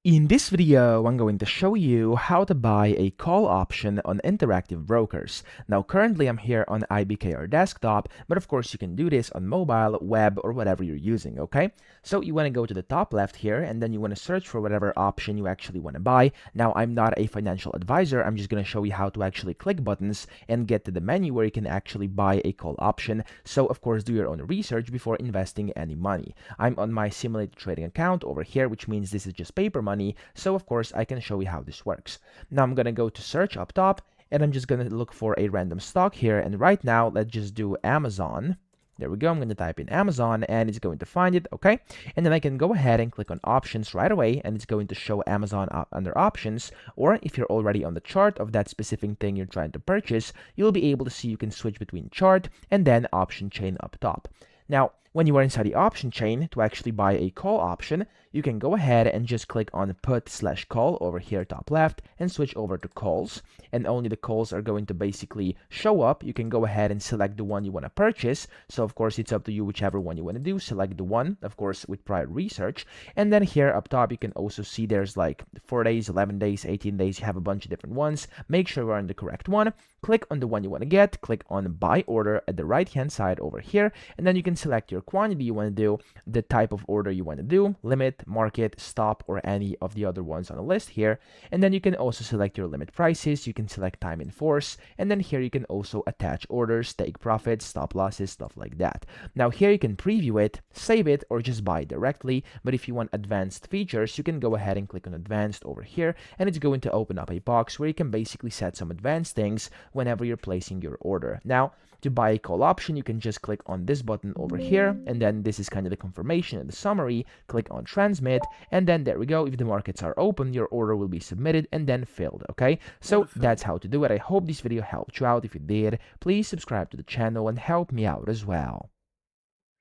In this video, I'm going to show you how to buy a call option on Interactive Brokers. Now, currently I'm here on IBKR desktop, but of course you can do this on mobile, web, or whatever you're using, okay? So you want to go to the top left here, and then you want to search for whatever option you actually want to buy. Now, I'm not a financial advisor. I'm just going to show you how to actually click buttons and get to the menu where you can actually buy a call option. So, of course, do your own research before investing any money. I'm on my simulated trading account over here, which means this is just paper money. So of course I can show you how this works. Now I'm gonna go to search up top, and I'm just gonna look for a random stock here, and right now let's just do Amazon. There we go. I'm going to type in Amazon and it's going to find it. Okay. And then I can go ahead and click on options right away, and it's going to show Amazon under options. Or if you're already on the chart of that specific thing you're trying to purchase, you'll be able to see you can switch between chart and then option chain up top. Now, when you are inside the option chain to actually buy a call option, you can go ahead and just click on put/call over here top left and switch over to calls, and only the calls are going to basically show up. You can go ahead and select the one you want to purchase. So of course it's up to you whichever one you want to do. Select the one, of course, with prior research. And then here up top you can also see there's like 4 days, 11 days, 18 days. You have a bunch of different ones. Make sure you're on the correct one. Click on the one you want to get. Click on buy order at the right hand side over here, and then you can select your quantity you want to do, the type of order you want to do, limit, market, stop, or any of the other ones on the list here. And then you can also select your limit prices. You can select time in force, and then here you can also attach orders, take profits, stop losses, stuff like that. Now here you can preview it, save it, or just buy directly. But if you want advanced features, you can go ahead and click on advanced over here, and it's going to open up a box where you can basically set some advanced things whenever you're placing your order. Now, to buy a call option, you can just click on this button over here, and then this is kind of the confirmation and the summary. Click on transmit, and then there we go. If the markets are open, your order will be submitted and then filled. Okay, so that's how to do it. I hope this video helped you out. If it did, please subscribe to the channel and help me out as well.